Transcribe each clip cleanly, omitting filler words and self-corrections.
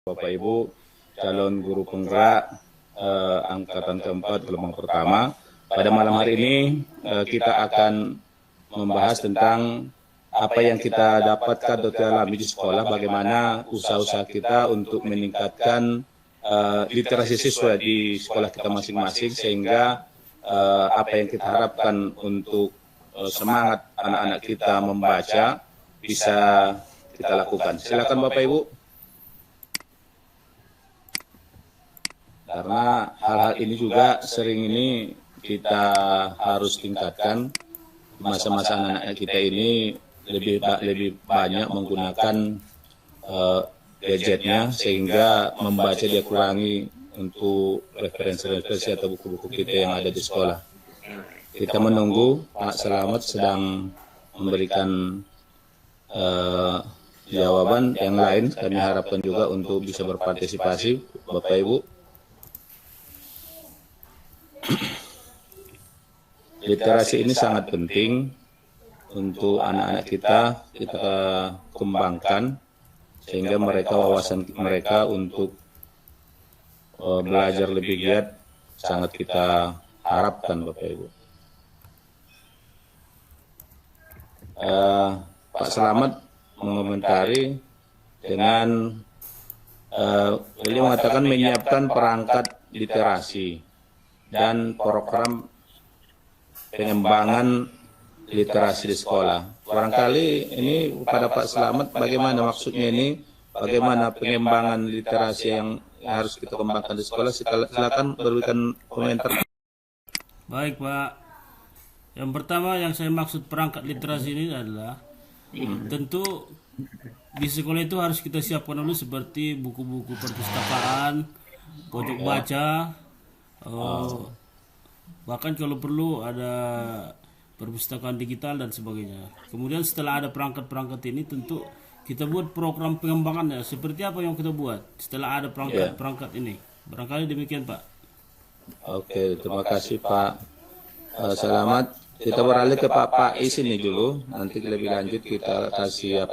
Bapak Ibu calon guru penggerak angkatan keempat gelombang pertama. Pada malam hari ini kita akan membahas tentang apa yang kita dapatkan atau alami di sekolah, bagaimana usaha-usaha kita untuk meningkatkan literasi siswa di sekolah kita masing-masing, sehingga apa yang kita harapkan untuk semangat anak-anak kita membaca bisa kita lakukan. Silakan Bapak Ibu. Karena hal-hal ini juga sering ini kita harus tingkatkan. Masa-masa anak-anak kita ini lebih banyak menggunakan gadgetnya, sehingga membaca dia kurangi untuk referensi-referensi atau buku-buku kita yang ada di sekolah. Kita menunggu Pak Selamat sedang memberikan jawaban yang lain. Kami harapkan juga untuk bisa berpartisipasi, Bapak Ibu. Literasi ini sangat penting untuk anak-anak kita kembangkan, sehingga wawasan mereka untuk belajar lebih giat sangat kita harapkan, Bapak Ibu. Pak Selamat mengomentari dengan beliau mengatakan menyiapkan perangkat literasi dan program pengembangan literasi di sekolah. Barangkali ini pada Pak Selamat, bagaimana maksudnya ini, bagaimana pengembangan literasi yang harus kita kembangkan di sekolah. Silakan berikan komentar. Baik Pak, yang pertama yang saya maksud perangkat literasi ini adalah tentu di sekolah itu harus kita siapkan dulu seperti buku-buku perpustakaan, pojok baca, bahkan kalau perlu ada perpustakaan digital dan sebagainya. Kemudian setelah ada perangkat-perangkat ini, tentu kita buat program pengembangannya. Seperti apa yang kita buat setelah ada perangkat-perangkat ini? Barangkali demikian Pak. Oke, terima kasih Pak Selamat. Kita beralih ke Pak Faiz ini dulu. Nanti lebih lanjut kita kasih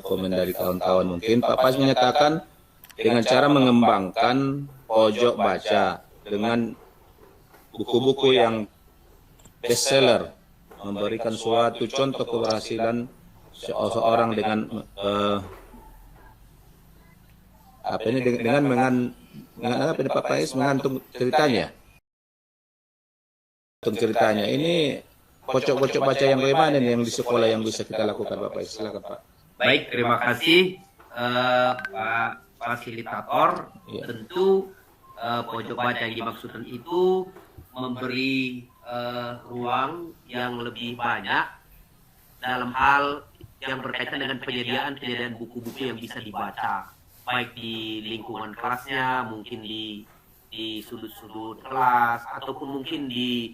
komen dari kawan-kawan mungkin. Pak Faiz menyatakan dengan cara mengembangkan pojok baca dengan buku-buku yang bestseller, memberikan suatu contoh keberhasilan seorang dengan Pak Faiz mengantung ceritanya. Ini pojok-pojok baca yang bagaimana nih yang di sekolah yang bisa kita lakukan, Pak Faiz? Silakan Pak. Baik, terima kasih Pak Fasilitator. Ya. Tentu pojok baca yang dimaksudkan itu memberi ruang yang lebih banyak dalam hal yang berkaitan dengan penyediaan buku-buku yang bisa dibaca, baik di lingkungan kelasnya, mungkin di sudut-sudut kelas, ataupun mungkin di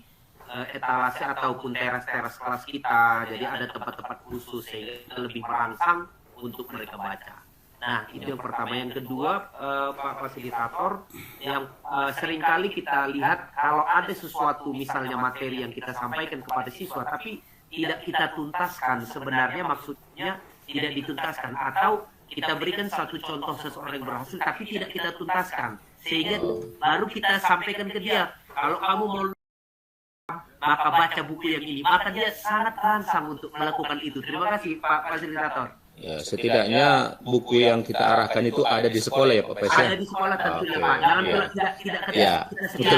etalase ataupun teras-teras kelas kita. Jadi ada tempat-tempat khusus sehingga lebih merangsang untuk mereka baca. Nah, itu yang pertama. Yang kedua, Pak Fasilitator, yang seringkali kita lihat kalau ada sesuatu, misalnya materi yang kita sampaikan kepada siswa, tapi tidak kita tuntaskan, sebenarnya maksudnya tidak dituntaskan, atau kita berikan satu contoh seseorang yang berhasil, tapi tidak kita tuntaskan, sehingga baru kita sampaikan ke dia, kalau kamu mau maka baca buku yang ini, maka dia sangat rangsang untuk melakukan itu. Terima kasih Pak Fasilitator. Ya, setidaknya buku yang kita arahkan itu ada di sekolah ya Pak Faiz. Ada di sekolah tentunya Pak. Jangan tidak ya,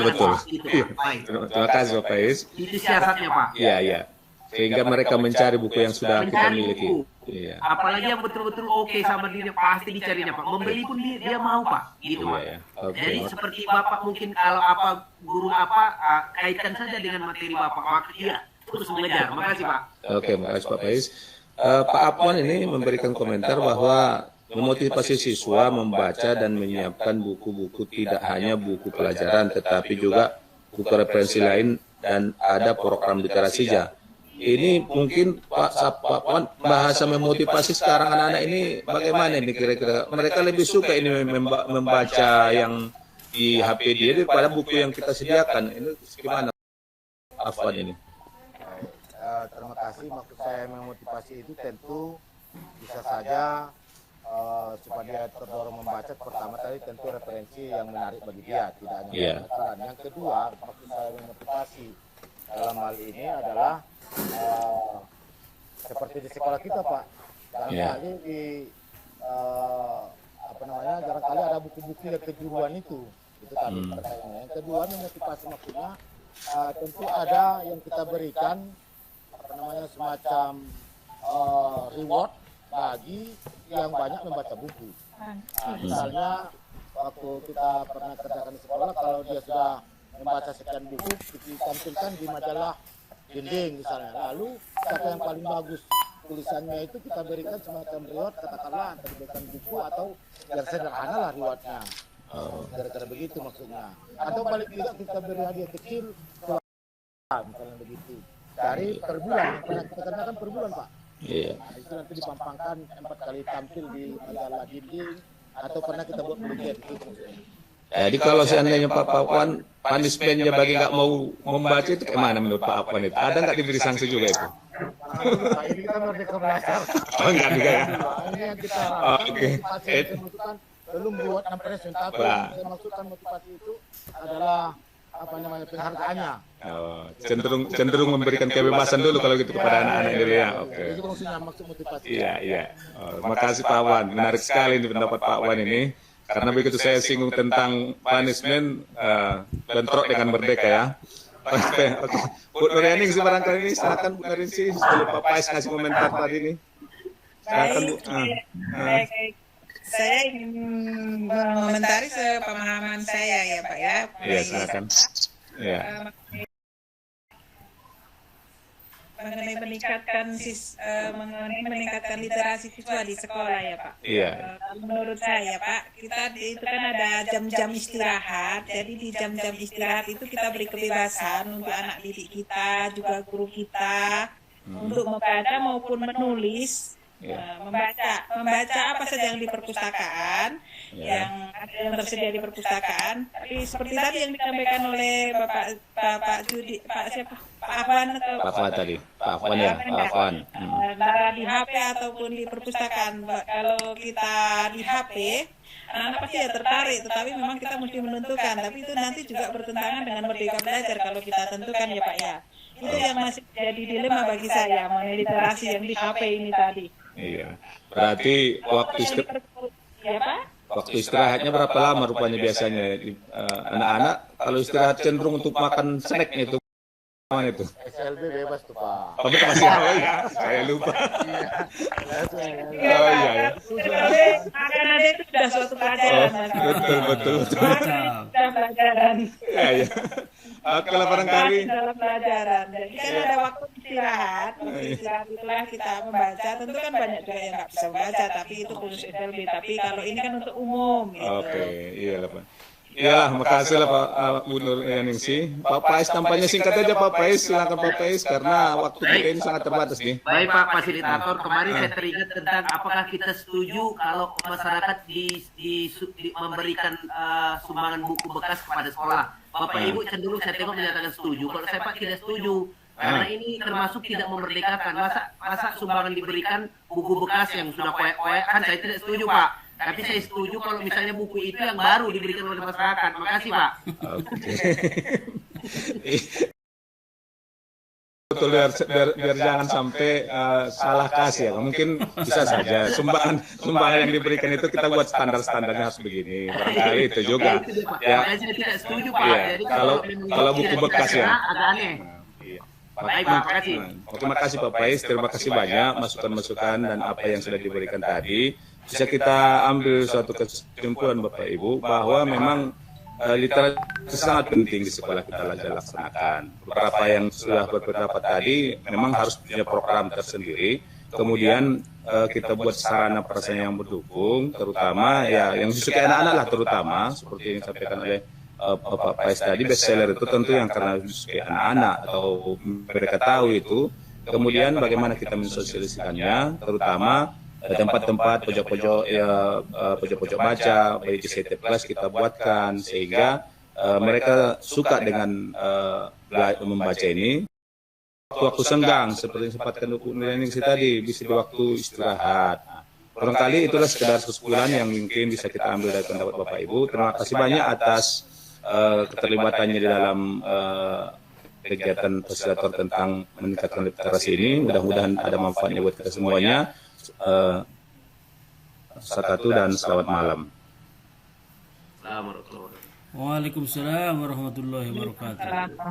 betul. Terima kasih Pak Faiz. Itu siasatnya Pak. Iya. Sehingga mereka mencari buku yang sudah kita miliki. Iya. Apalagi yang betul-betul oke sama dirinya, pasti dicarinya Pak. Membeli pun dia mau Pak. Gitu Pak. Iya. Okay. Jadi seperti Bapak mungkin kalau guru kaitkan saja dengan materi Bapak, maka dia terus mengejar. Makasih Pak. Oke, makasih Pak Faiz. Pak Apwan ini memberikan komentar bahwa memotivasi siswa membaca dan menyiapkan buku-buku tidak hanya buku pelajaran, tetapi juga buku referensi lain dan ada program literasinya. Ini mungkin Pak Apwan, bahasa memotivasi sekarang anak-anak ini bagaimana ini kira-kira? Mereka lebih suka ini membaca yang di HP dia daripada buku yang kita sediakan. Ini gimana Apwan ini? Terima kasih. Maksud saya memotivasi itu tentu bisa saja supaya dia terdorong membaca. Pertama tadi tentu referensi yang menarik bagi dia, tidak hanya Iya. pelajaran. Yang kedua, maksud saya memotivasi dalam hal ini adalah seperti di sekolah kita, Pak. Barangkali di barangkali ada buku-buku yang kejuruan itu tadi pertanyaannya. Yang kedua, memotivasi maksudnya tentu ada yang kita berikan semacam reward bagi yang banyak membaca buku. Misalnya waktu kita pernah kerjakan di sekolah, kalau dia sudah membaca sekian buku, ditampilkan di majalah dinding misalnya. Lalu siapa yang paling bagus tulisannya itu kita berikan semacam reward, katakanlah berikan buku atau yang sederhana lah rewardnya. Kira-kira begitu maksudnya. Atau balik tidak kita beri hadiah kecil, misalnya begitu. Dari per bulan, yang pernah kita kerjakan per bulan, Pak. Iya. Nah, itu nanti dipampangkan 4 kali tampil di majalah dinding, atau pernah kita buat buletin gitu. Jadi kalau seandainya Pak Wan punishment-nya bagi nggak mau membaca itu gimana menurut Pak Wan itu? Ada nggak diberi sanksi juga itu? Nah, ini kita merdeka belajar. Oh enggak juga ya? Ini yang kita Oke. motivasi yang saya maksudkan, belum buat presentasi, tapi yang saya maksudkan motivasi itu adalah penghargaannya. Oh, cenderung memberikan kebebasan dulu kalau gitu kepada anak-anak dulu ya. Oke. Itu maksudnya maksud motivasi. Iya, iya. Oh, makasih Pak Wan. Menarik sekali ini pendapat Pak Wan ini. Karena begitu saya singgung tentang punishment, bentrok dengan merdeka ya. Oke. Bu Nuryaning sih barangkali ini, silakan Bu Nuryaning sih, sebelum Pak Pais ngasih komentar tadi ini. Silakan Bu. Baik. Saya ingin mengomentari sepemahaman saya ya Pak ya. Iya, silakan. Iya. Mengenai meningkatkan literasi siswa di sekolah ya Pak. Iya. Menurut saya Pak, kita itu kan ada jam-jam istirahat. Jadi di jam-jam istirahat itu kita beri kebebasan untuk anak didik kita, juga guru kita, untuk membaca maupun menulis. Membaca apa saja yang di perpustakaan, yang ada yang tersedia di perpustakaan. Tapi seperti tadi yang disampaikan oleh Bapak Afwan tadi, Pak Afwan ya, Pak Afwan. Di HP ataupun di perpustakaan. Kalau kita di HP, anak-anak pasti ya tertarik, tetapi memang kita mesti menentukan. Tapi itu nanti juga bertentangan dengan merdeka belajar kalau kita tentukan ya Pak ya. Itu yang masih jadi dilema bagi saya mengenai literasi yang di HP ini tadi. Iya. Berarti waktu istirahatnya berapa lama rupanya biasanya anak-anak kalau istirahat cenderung untuk makan snack itu. SLB bebas tuh Pak. Tapi masih awal ya, saya lupa. Oh iya ya. Makan aja itu sudah suatu pelajaran. Betul. Sudah pelajaran. Iya ya. Kalau barangkali dalam pelajaran. Jadi kan ada waktu istirahat. Istirahat itulah kita membaca. Tentu kan banyak juga yang nggak bisa membaca, tapi itu khusus SLB. Tapi kalau ini kan untuk umum. Gitu. Oke, iya lah Pak. Iyalah, makasih lah Pak Bu Nuryaning sih. Pak Pais tampaknya singkat aja Pak Pais, silakan Pak Pais karena waktu kita ini sangat terbatas nih. Baik Pak Fasilitator, kemarin saya teringat tentang apakah kita setuju kalau masyarakat memberikan sumbangan buku bekas kepada sekolah. Bapak Ibu cenderung saya tengok menyatakan setuju. Kalau saya Pak tidak setuju. Karena ini termasuk tidak memerdekakan. Masa sumbangan diberikan buku bekas yang sudah koyak-koyak, kan saya tidak setuju Pak. Tapi saya setuju kalau misalnya buku itu yang baru diberikan oleh masyarakat. Makasih Pak. Oke. Betul, biar jangan sampai salah kasih ya. Mungkin bisa saja sumbangan yang diberikan itu kita buat standarnya harus begini. Barangkali itu juga. Ya. Saya tidak setuju Pak. Iya. Jadi Kalau buku bekas ya. Agak aneh. Baik Pak, terima kasih. Terima kasih Pak Pais, terima kasih banyak masukan-masukan dan apa yang sudah diberikan tadi. Bisa kita ambil suatu kesimpulan Bapak Ibu bahwa memang literasi sangat penting di sekolah kita laksanakan. Beberapa yang sudah berpendapat tadi memang harus punya program tersendiri. Kemudian kita buat sarana prasarana yang mendukung, terutama ya yang disukai anak-anak lah terutama seperti yang disampaikan oleh Bapak Pais tadi, bestseller itu tentu yang karena disukai anak-anak atau mereka tahu itu. Kemudian bagaimana kita mensosialisasikannya, terutama tempat-tempat pojok-pojok baca, baik di setiap kelas kita buatkan sehingga mereka suka dengan membaca ini. Waktu senggang seperti yang disampaikan Bu Nuryaning tadi bisa di waktu istirahat. barangkali itulah sekedar kesimpulan yang mungkin bisa kita ambil dari pendapat Bapak Ibu. Terima kasih banyak atas keterlibatannya di dalam kegiatan fasilitator tentang meningkatkan literasi ini. Mudah-mudahan ada manfaatnya buat kita semuanya. Satu dan selamat malam. Assalamualaikum. Waalaikumsalam warahmatullahi wabarakatuh.